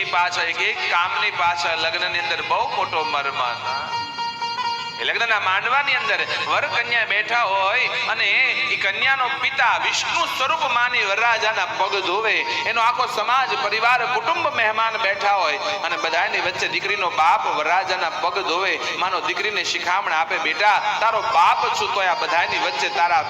એની પાછળ એક કામની પાછળ લગ્નની અંદર બહુ મોટો મર્મ હતો. લગ્નના માંડવાની અંદર વર કન્યા બેઠા હોય અને એ કન્યાનો પિતા વિષ્ણુ સ્વરૂપ માની વરરાજાના પગ ધોવે, એનો આખો સમાજ પરિવાર કુટુંબ મહેમાન બેઠા હોય અને બધાની વચ્ચે દીકરીનો બાપ વરરાજાના પગ ધોવે, માનો દીકરીને શિખામણ આપે, બેટા તારો બાપ છું તો આ બધાની વચ્ચે તારા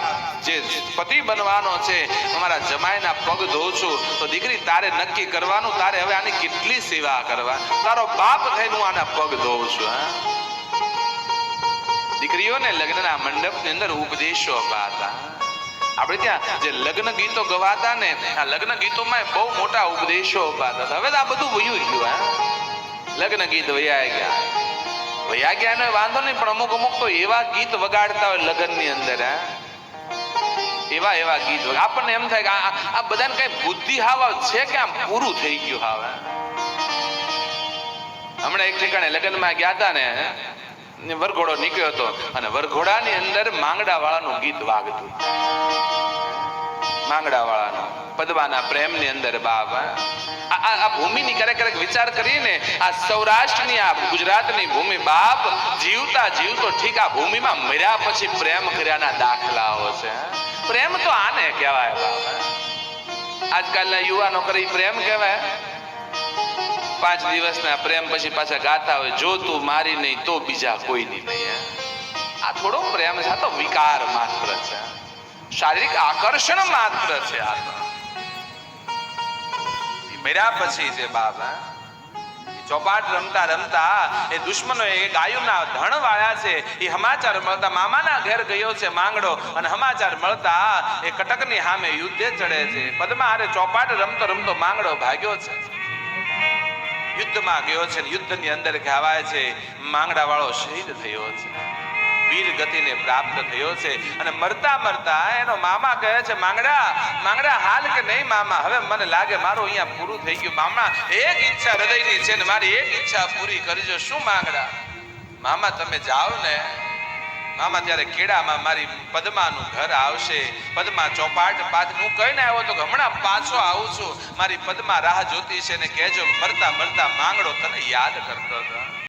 જે પતિ બનવાનો છે અમારા જમાઈના પગ ધોઉં છું, તો દીકરી તારે નક્કી કરવાનું તારે હવે આની કેટલી સેવા કરવા, તારો બાપ થઈને હું આના પગ ધોઉં છું. દીકરીઓને લગ્નના મંડપની અંદર ઉપદેશો અપાતા. આપણે ત્યાં જે લગ્ન ગીતો ગવાતા ને, આ લગ્ન ગીતોમાં બહુ મોટા ઉપદેશો અપાતા. હવે તો આ બધું વયું ગયું. લગ્ન ગીત વયા ગયા ને વાંધો નહીં, પણ અમુક તો એવા ગીત વગાડતા હોય લગ્નની અંદર, એવા ગીત આપણને એમ થાય કે આ બધાને કઈ બુદ્ધિ હાવ છે કે આમ પૂરું થઈ ગયું હાવ. હમણાં એક ઠેકાણે લગ્નમાં ગયા હતા ને, વરઘોડો નીકળ્યો હતો અને વરઘોડાની અંદર માંગડા વાળાનું ગીત વાગતું. માંગડા વાળાનું પદવાના પ્રેમની અંદર બાપ. આ ભૂમિની ક્યારેક વિચાર કરીને, આ સૌરાષ્ટ્રની આ ગુજરાતની ભૂમિ બાપ જીવતા જીવતો ઠીક આ ભૂમિમાં મર્યા પછી પ્રેમ કર્યાના દાખલાઓ છે. પ્રેમ તો આને કહેવાય બાપ. આજકાલના યુવાનો કરી પ્રેમ કહેવાય. 5 દિવસના પ્રેમ પછી પાછા ગાતા હોય, જો તું મારી નહીં તો બીજા કોઈની નહીં. આ થોડો પ્રેમ છે, આ તો વિકાર માત્ર છે, શારીરિક આકર્ષણ માત્ર છે. આ તો મેરા પછી છે બાપ. ચોપાટ રમતા રમતા એ દુશ્મનો એ ગાયોના ધણ વાળ્યા છે. એ સમાચાર મળતા મામાના ઘેર ગયો છે માંગડો, અને સમાચાર મળતા એ કટકની સામે યુદ્ધે ચડે છે. પદમાં હારે ચોપાટ રમતો રમતો માંગડો ભાગ્યો છે, યુદ્ધમાં ગયો છે. યુદ્ધની અંદર કહેવાય છે માંગડા વાળો શહીદ થયો છે, વીર ગતિને પ્રાપ્ત થયો છે. અને મરતા મરતા એનો મામા કહે છે, માંગડા હાલ કે નહીં મામા, હવે મને લાગે મારું અહીંયા પૂરું થઈ ગયું. મામા એક ઈચ્છા હૃદયની છે ને મારી એક ઈચ્છા પૂરી કરજો. શું માંગડા? મામા તમે જાઓ ને મામા, ત્યારે કેડામાં મારી પદ્માનું ઘર આવશે. પદ્મા ચોપાટ પાછ હું કહીને આવ્યો તો હમણાં પાછો આવું છું, મારી પદ્મા રાહ જોતી છે ને કહેજો. મરતા મરતા માંગડો તને યાદ કરતો હતો.